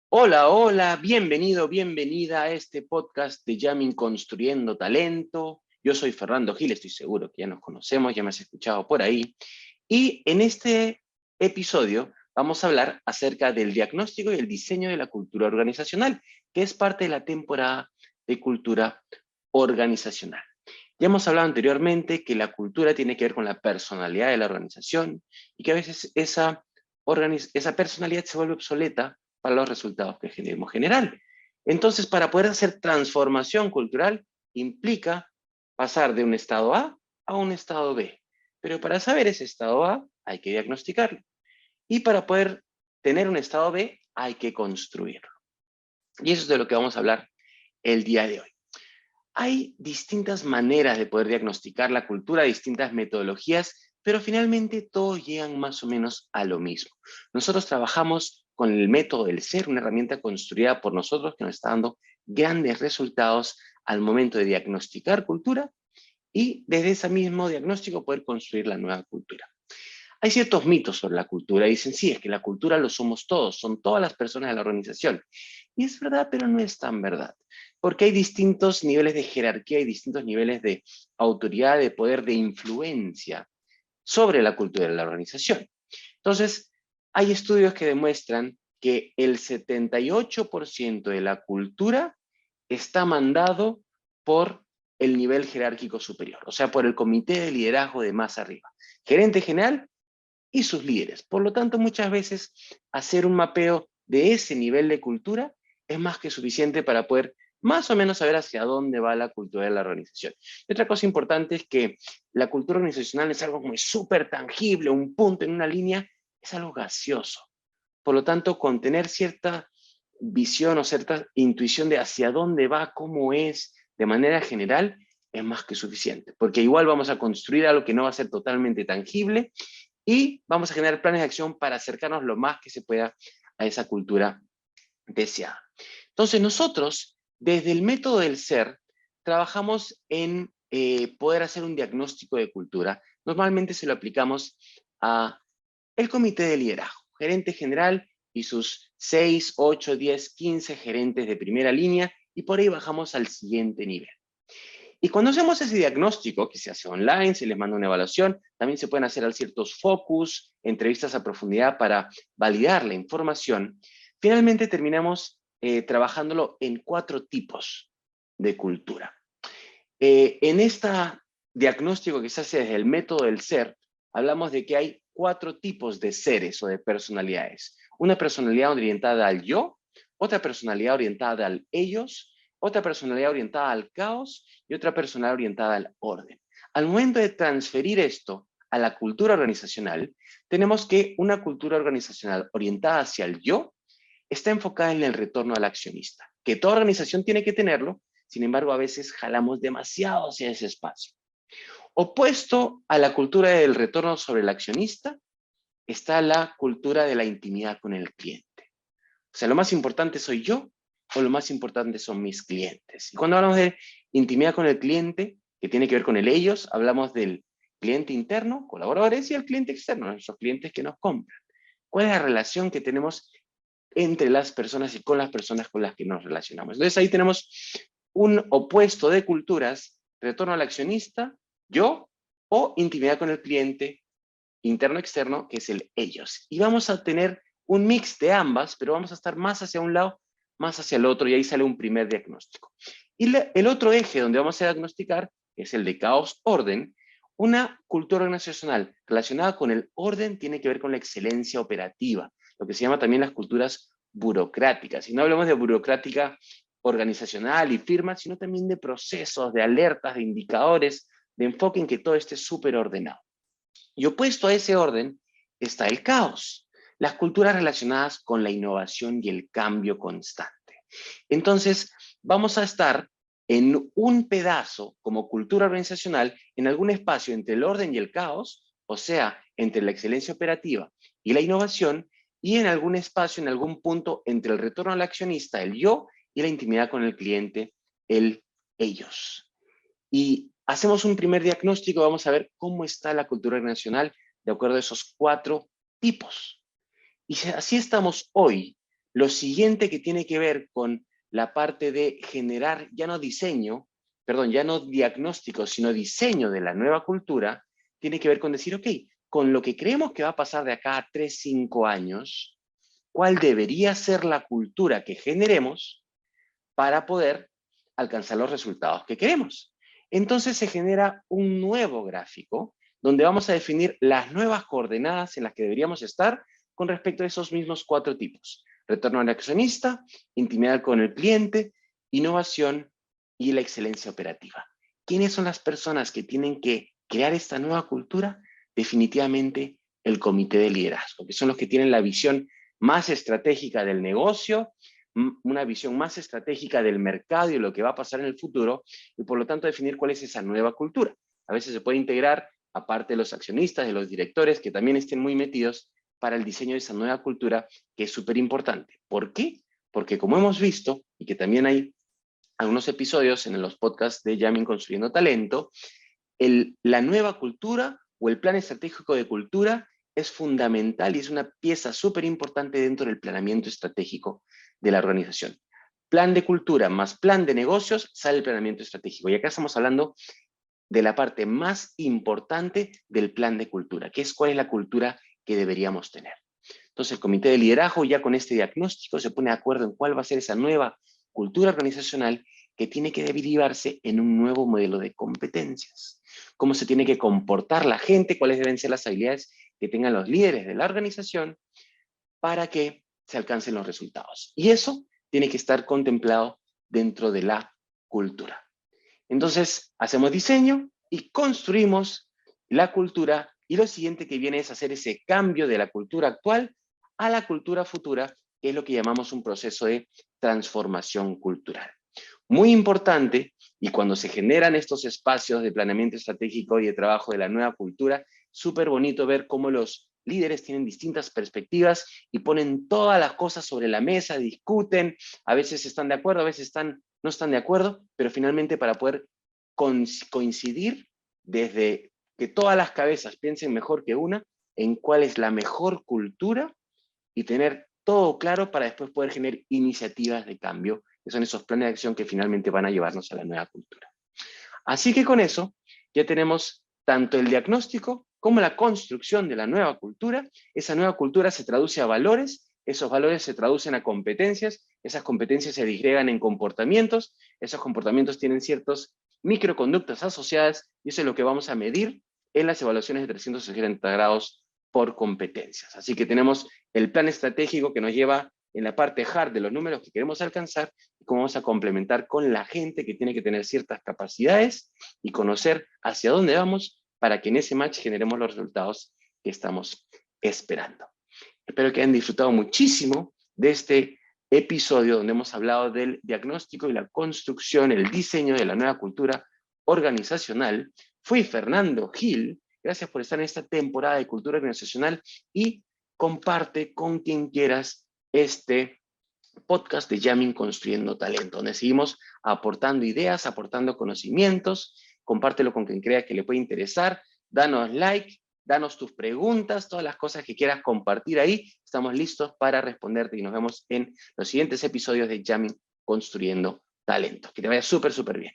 Hola, hola, bienvenido, bienvenida a este podcast de Yamin Construyendo Talento. Yo soy Fernando Gil, estoy seguro que ya nos conocemos, ya me has escuchado por ahí. Y en este episodio vamos a hablar acerca del diagnóstico y el diseño de la cultura organizacional, que es parte de la temporada de cultura organizacional. Ya hemos hablado anteriormente que la cultura tiene que ver con la personalidad de la organización y que a veces esa personalidad se vuelve obsoleta para los resultados que queremos generar. Entonces, para poder hacer transformación cultural, implica pasar de un estado A un estado B. Pero para saber ese estado A, hay que diagnosticarlo. Y para poder tener un estado B, hay que construirlo. Y eso es de lo que vamos a hablar el día de hoy. Hay distintas maneras de poder diagnosticar la cultura, distintas metodologías, pero finalmente todos llegan más o menos a lo mismo. Nosotros trabajamos con el método del ser, una herramienta construida por nosotros que nos está dando grandes resultados al momento de diagnosticar cultura y desde ese mismo diagnóstico poder construir la nueva cultura. Hay ciertos mitos sobre la cultura. Dicen, sí, es que la cultura lo somos todos, son todas las personas de la organización. Y es verdad, pero no es tan verdad. Porque hay distintos niveles de jerarquía y distintos niveles de autoridad, de poder, de influencia sobre la cultura de la organización. Entonces, hay estudios que demuestran que el 78% de la cultura está mandado por el nivel jerárquico superior, o sea, por el comité de liderazgo de más arriba. Gerente general y sus líderes. Por lo tanto, muchas veces hacer un mapeo de ese nivel de cultura es más que suficiente para poder más o menos saber hacia dónde va la cultura de la organización. Y otra cosa importante es que la cultura organizacional es algo como súper tangible, un punto en una línea, es algo gaseoso. Por lo tanto, con tener cierta visión o cierta intuición de hacia dónde va, cómo es, de manera general, es más que suficiente. Porque igual vamos a construir algo que no va a ser totalmente tangible y vamos a generar planes de acción para acercarnos lo más que se pueda a esa cultura deseada. Entonces nosotros, desde el método del ser, trabajamos en poder hacer un diagnóstico de cultura. Normalmente se lo aplicamos a el comité de liderazgo, gerente general y sus 6, 8, 10, 15 gerentes de primera línea, y por ahí bajamos al siguiente nivel. Y cuando hacemos ese diagnóstico, que se hace online, se les manda una evaluación, también se pueden hacer ciertos focus, entrevistas a profundidad para validar la información, finalmente terminamos trabajándolo en 4 tipos de cultura. En este diagnóstico que se hace desde el método del ser, hablamos de que hay 4 tipos de seres o de personalidades. Una personalidad orientada al yo, otra personalidad orientada al ellos, otra personalidad orientada al caos y otra personalidad orientada al orden. Al momento de transferir esto a la cultura organizacional, tenemos que una cultura organizacional orientada hacia el yo está enfocada en el retorno al accionista, que toda organización tiene que tenerlo, sin embargo, a veces jalamos demasiado hacia ese espacio. Opuesto a la cultura del retorno sobre el accionista, está la cultura de la intimidad con el cliente. O sea, lo más importante soy yo o lo más importante son mis clientes. Y cuando hablamos de intimidad con el cliente, que tiene que ver con el ellos, hablamos del cliente interno, colaboradores, y el cliente externo, nuestros clientes que nos compran. ¿Cuál es la relación que tenemos entre las personas y con las personas con las que nos relacionamos? Entonces ahí tenemos un opuesto de culturas, retorno al accionista, yo, o intimidad con el cliente, interno-externo, que es el ellos. Y vamos a tener un mix de ambas, pero vamos a estar más hacia un lado, más hacia el otro, y ahí sale un primer diagnóstico. Y el otro eje donde vamos a diagnosticar es el de caos-orden. Una cultura organizacional relacionada con el orden tiene que ver con la excelencia operativa, lo que se llama también las culturas burocráticas. Y no hablamos de burocrática organizacional y firma, sino también de procesos, de alertas, de indicadores, de enfoque en que todo esté súper ordenado. Y opuesto a ese orden está el caos, las culturas relacionadas con la innovación y el cambio constante. Entonces, vamos a estar en un pedazo como cultura organizacional en algún espacio entre el orden y el caos, o sea, entre la excelencia operativa y la innovación, y en algún espacio, en algún punto entre el retorno al accionista, el yo, y la intimidad con el cliente, el ellos. Y hacemos un primer diagnóstico, vamos a ver cómo está la cultura organizacional de acuerdo a esos 4 tipos. Y si así estamos hoy, Lo siguiente que tiene que ver con la parte de generar, ya no diagnóstico, sino diseño de la nueva cultura, tiene que ver con decir, ok, con lo que creemos que va a pasar de acá a 3, 5 años, ¿cuál debería ser la cultura que generemos para poder alcanzar los resultados que queremos? Entonces se genera un nuevo gráfico donde vamos a definir las nuevas coordenadas en las que deberíamos estar con respecto a esos mismos 4 tipos. Retorno al accionista, intimidad con el cliente, innovación y la excelencia operativa. ¿Quiénes son las personas que tienen que crear esta nueva cultura? Definitivamente el comité de liderazgo, que son los que tienen la visión más estratégica del negocio, una visión más estratégica del mercado y lo que va a pasar en el futuro, y por lo tanto definir cuál es esa nueva cultura. A veces se puede integrar, aparte de los accionistas, de los directores, que también estén muy metidos para el diseño de esa nueva cultura, que es súper importante. ¿Por qué? Porque como hemos visto, y que también hay algunos episodios en los podcasts de Yamin Construyendo Talento, la nueva cultura o el plan estratégico de cultura es fundamental y es una pieza súper importante dentro del planeamiento estratégico de la organización. Plan de cultura más plan de negocios, sale el planeamiento estratégico. Y acá estamos hablando de la parte más importante del plan de cultura, que es cuál es la cultura que deberíamos tener. Entonces el comité de liderazgo ya con este diagnóstico se pone de acuerdo en cuál va a ser esa nueva cultura organizacional que tiene que derivarse en un nuevo modelo de competencias. Cómo se tiene que comportar la gente, cuáles deben ser las habilidades que tengan los líderes de la organización para que se alcancen los resultados. Y eso tiene que estar contemplado dentro de la cultura. Entonces, hacemos diseño y construimos la cultura, y lo siguiente que viene es hacer ese cambio de la cultura actual a la cultura futura, que es lo que llamamos un proceso de transformación cultural. Muy importante, y cuando se generan estos espacios de planeamiento estratégico y de trabajo de la nueva cultura, súper bonito ver cómo los líderes tienen distintas perspectivas y ponen todas las cosas sobre la mesa, discuten, a veces están de acuerdo, a veces no están de acuerdo, pero finalmente para poder coincidir desde que todas las cabezas piensen mejor que una en cuál es la mejor cultura y tener todo claro para después poder generar iniciativas de cambio, que son esos planes de acción que finalmente van a llevarnos a la nueva cultura. Así que con eso ya tenemos tanto el diagnóstico como la construcción de la nueva cultura. Esa nueva cultura se traduce a valores, esos valores se traducen a competencias, esas competencias se disgregan en comportamientos, esos comportamientos tienen ciertas microconductas asociadas y eso es lo que vamos a medir en las evaluaciones de 360 grados por competencias. Así que tenemos el plan estratégico que nos lleva en la parte hard de los números que queremos alcanzar y cómo vamos a complementar con la gente que tiene que tener ciertas capacidades y conocer hacia dónde vamos para que en ese match generemos los resultados que estamos esperando. Espero que hayan disfrutado muchísimo de este episodio donde hemos hablado del diagnóstico y la construcción, el diseño de la nueva cultura organizacional. Fui Fernando Gil. Gracias por estar en esta temporada de Cultura Organizacional y comparte con quien quieras este podcast de Yamin Construyendo Talento, donde seguimos aportando ideas, aportando conocimientos. Compártelo con quien crea que le puede interesar. Danos like, danos tus preguntas, todas las cosas que quieras compartir ahí. Estamos listos para responderte y nos vemos en los siguientes episodios de Yamin Construyendo Talento. Que te vaya súper, súper bien.